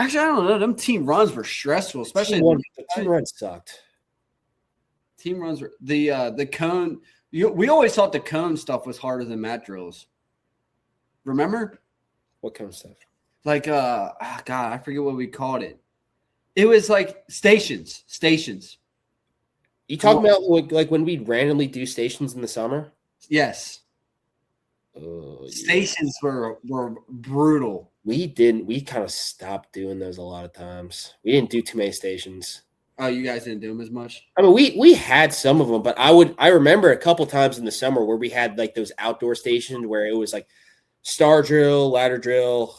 Actually, I don't know. Them team runs were stressful, especially the team runs sucked. Team runs were the cone. We always thought the cone stuff was harder than mat drills. Remember? What cone stuff? Like God, I forget what we called it. It was like stations. You talking about like when we randomly do stations in the summer? Yes. Stations were brutal. We kind of stopped doing those a lot of times. We didn't do too many stations. Oh, you guys didn't do them as much? I mean, we had some of them, but I remember a couple times in the summer where we had like those outdoor stations where it was like star drill, ladder drill,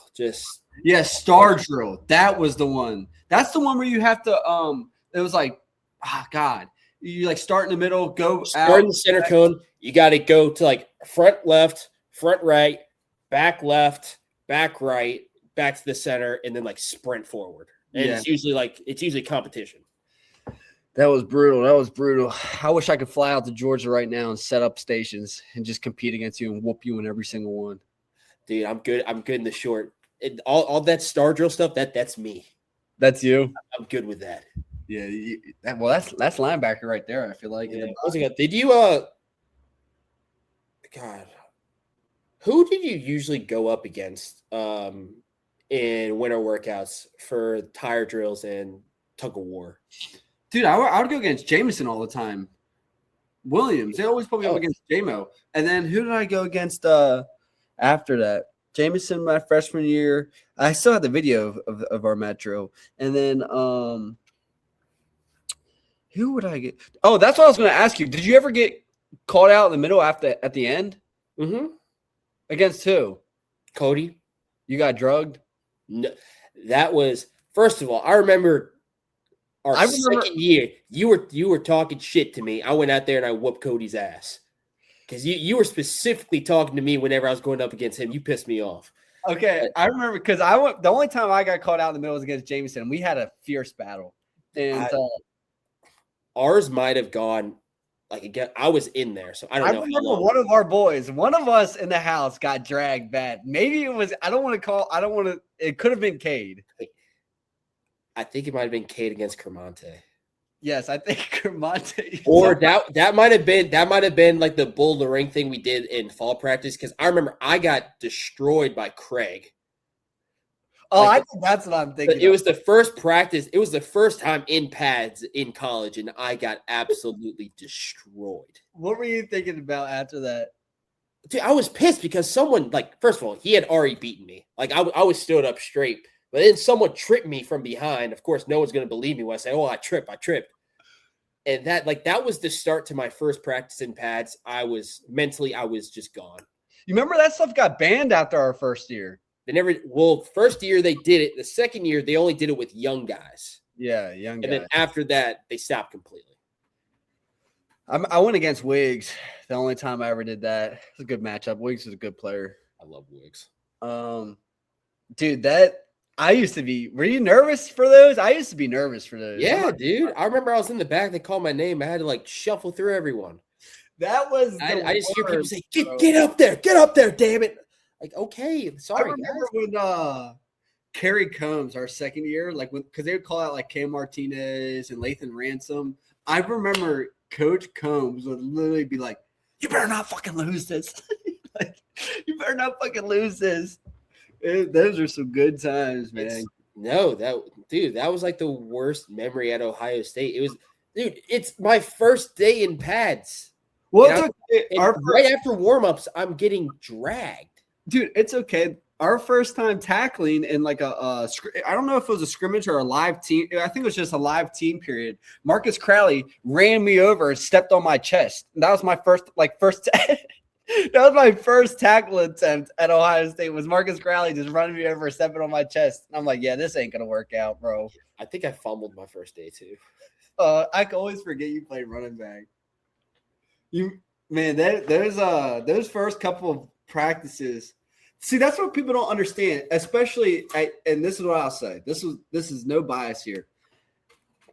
star drill. That was the one. That's the one where you have to it was like God. You like start in the middle, go start in the center cone. You got to go to like front left, front right, back left, back right, back to the center, and then like sprint forward. And it's usually competition. That was brutal. I wish I could fly out to Georgia right now and set up stations and just compete against you and whoop you in every single one. Dude, I'm good in the short. All that star drill stuff, that's me. That's you? I'm good with that. Yeah. That's linebacker right there, I feel like. Yeah. Did you God, who did you usually go up against in winter workouts for tire drills and tug of war? Dude, I would go against Jameson all the time. Williams. They always put me up against JMO. And then who did I go against after that? Jameson my freshman year. I still have the video of our metro. And then who would I get? Oh, that's what I was going to ask you. Did you ever get called out in the middle at the end? Mm-hmm. Against who? Cody. You got drugged? No, that was first of all. I remember second year. You were talking shit to me. I went out there and I whooped Cody's ass because you were specifically talking to me whenever I was going up against him. You pissed me off. Okay, I remember because the only time I got called out in the middle was against Jameson. We had a fierce battle, and ours might have gone. Like again, I was in there, so I don't know. I remember one of our boys, one of us in the house got dragged bad. Maybe it was, it could have been Cade. I think it might have been Cade against Kermonte. Yes, I think Kermonte. Or that might have been like the bull the ring thing we did in fall practice, because I remember I got destroyed by Craig. Oh, I think that's what I'm thinking. It was the first practice. It was the first time in pads in college, and I got absolutely destroyed. What were you thinking about after that? Dude, I was pissed because someone, like, first of all, he had already beaten me. Like, I was stood up straight. But then someone tripped me from behind. Of course, no one's going to believe me when I say, oh, I tripped. And that was the start to my first practice in pads. I was just gone. You remember that stuff got banned after our first year? First year they did it. The second year, they only did it with young guys. Yeah, young guys. And then after that, they stopped completely. I went against Wiggs. The only time I ever did that. It was a good matchup. Wiggs is a good player. I love Wiggs. Dude, I used to be – were you nervous for those? I used to be nervous for those. Yeah, dude. I remember I was in the back. They called my name. I had to, like, shuffle through everyone. That was I just hear people say, get up there, damn it. Like, okay, sorry, I remember when Kerry Combs, our second year, like because they would call out like Cam Martinez and Lathan Ransom. I remember Coach Combs would literally be like, "You better not fucking lose this. Like, you better not fucking lose this." Those are some good times, man. That was like the worst memory at Ohio State. It was, dude. It's my first day in pads. Well, right after warmups, I'm getting dragged. Dude, it's okay. Our first time tackling in like I don't know if it was a scrimmage or a live team. I think it was just a live team period. Marcus Crowley ran me over and stepped on my chest. And that was my first that was my first tackle attempt at Ohio State was Marcus Crowley just running me over and stepping on my chest. And I'm like, yeah, this ain't going to work out, bro. I think I fumbled my first day too. I can always forget you played running back. Those first couple of practices. See, that's what people don't understand, especially and this is what I'll say. This is no bias here.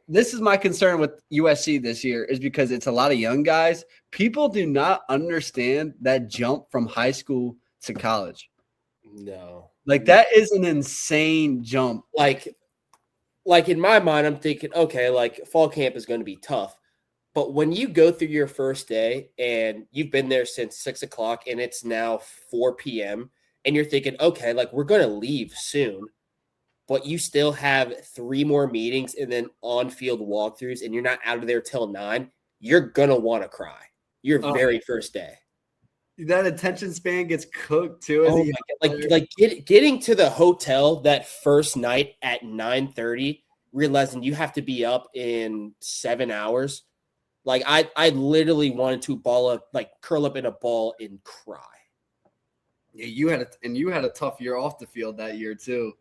This is my concern with USC this year is because it's a lot of young guys. People do not understand that jump from high school to college. No. Like that is an insane jump. Like like in my mind, I'm thinking, okay, like fall camp is going to be tough. But when you go through your first day and you've been there since 6:00 and it's now 4 p.m. and you're thinking, okay, like we're going to leave soon, but you still have 3 more meetings and then on-field walkthroughs and you're not out of there till 9, you're going to want to cry. Your very first day. That attention span gets cooked too. Oh my God. Getting to the hotel that first night at 9:30, realizing you have to be up in 7 hours. Like I literally wanted to curl up in a ball and cry. Yeah, you had a tough year off the field that year too.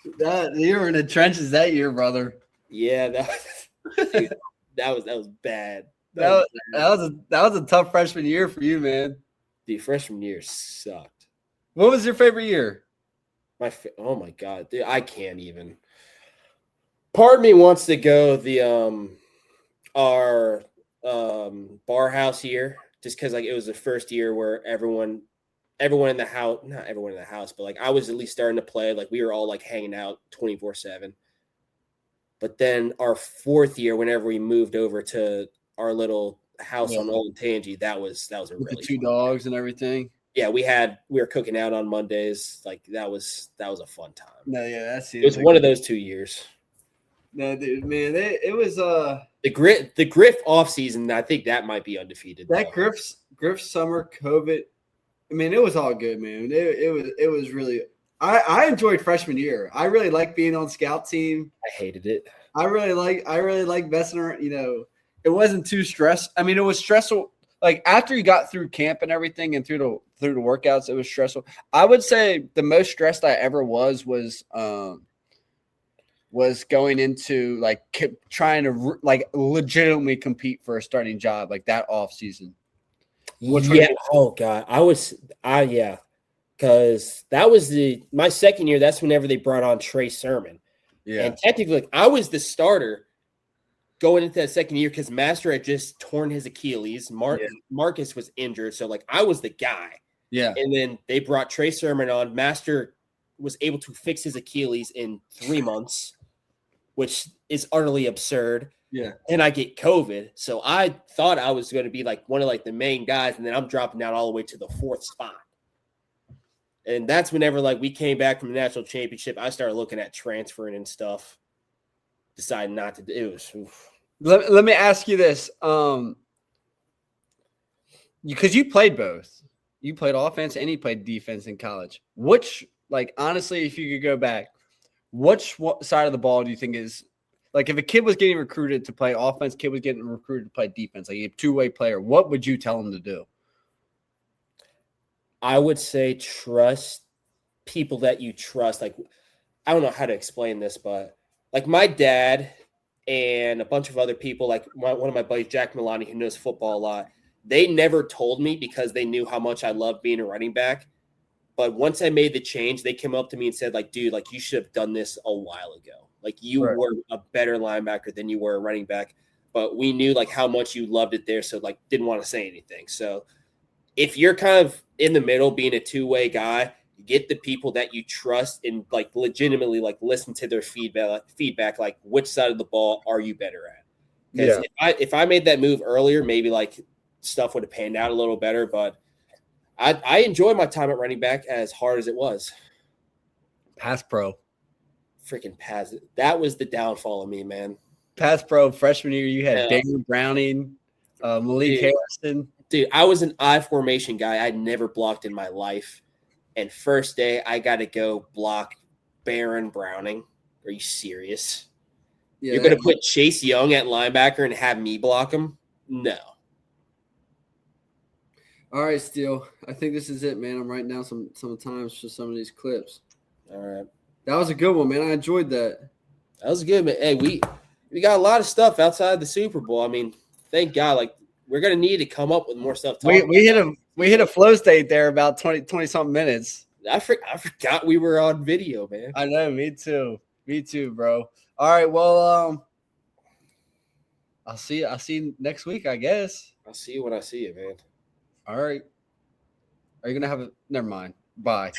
You were in the trenches that year, brother. Yeah, that was bad. That was a tough freshman year for you, man. The freshman year sucked. What was your favorite year? Oh my God, dude, I can't even. Part of me wants to go our bar house year, just because like it was the first year where everyone in the house, not everyone in the house, but like I was at least starting to play. Like we were all like hanging out 24/7. But then our 4th year, whenever we moved over to our little house on Old Tangi, that was a really with the 2 dogs and everything. Yeah, we were cooking out on Mondays. Like that was a fun time. No, yeah, it was one of those 2 years. No, dude, man, it was the Griff off season. I think that might be undefeated. That Griff summer COVID. I mean, it was all good, man. It was really. I enjoyed freshman year. I really liked being on scout team. I hated it. I really like messing around. You know, it wasn't too stressful. I mean, it was stressful. Like after you got through camp and everything, and through the workouts, it was stressful. I would say the most stressed I ever was going into like trying to like legitimately compete for a starting job like that off season. Oh God, because that was my second year. That's whenever they brought on Trey Sermon. Yeah, and technically, like, I was the starter going into that second year because Master had just torn his Achilles. Marcus was injured, so like I was the guy. Yeah, and then they brought Trey Sermon on. Master was able to fix his Achilles in 3 months, which is utterly absurd. Yeah. And I get COVID. So I thought I was going to be like one of like the main guys. And then I'm dropping down all the way to the 4th spot. And that's whenever like we came back from the national championship, I started looking at transferring and stuff. Decided not to do it. Oof. Let me ask you this. Because you played both. You played offense and you played defense in college. Which, like, honestly, if you could go back, what side of the ball do you think is like if a kid was getting recruited to play offense, kid was getting recruited to play defense, like a 2-way player, what would you tell him to do? I would say trust people that you trust. Like, I don't know how to explain this, but like my dad and a bunch of other people, like one of my buddies, Jack Milani, who knows football a lot, they never told me because they knew how much I loved being a running back. But once I made the change, they came up to me and said, like, dude, like you should have done this a while ago. Like you were a better linebacker than you were a running back, but we knew like how much you loved it there. So like didn't want to say anything. So if you're kind of in the middle being a 2-way guy, get the people that you trust and like legitimately like listen to their feedback, like which side of the ball are you better at? Because if I made that move earlier, maybe like stuff would have panned out a little better, but I enjoyed my time at running back as hard as it was. Pass pro. Freaking pass. That was the downfall of me, man. Pass pro freshman year, you had Daniel Browning, Malik Harrison. Dude, I was an I formation guy. I'd never blocked in my life. And first day, I got to go block Baron Browning. Are you serious? Yeah, you're going to put Chase Young at linebacker and have me block him? No. All right, Steele. I think this is it, man. I'm writing down some times for some of these clips. All right. That was a good one, man. I enjoyed that. That was good, man. Hey, we got a lot of stuff outside the Super Bowl. I mean, thank God. Like, we're gonna need to come up with more stuff. We hit a flow state there about 20 something minutes. I forgot we were on video, man. I know. Me too, bro. All right. Well, I'll see you next week, I guess. I'll see you when I see you, man. All right. Are you gonna have a? Never mind. Bye.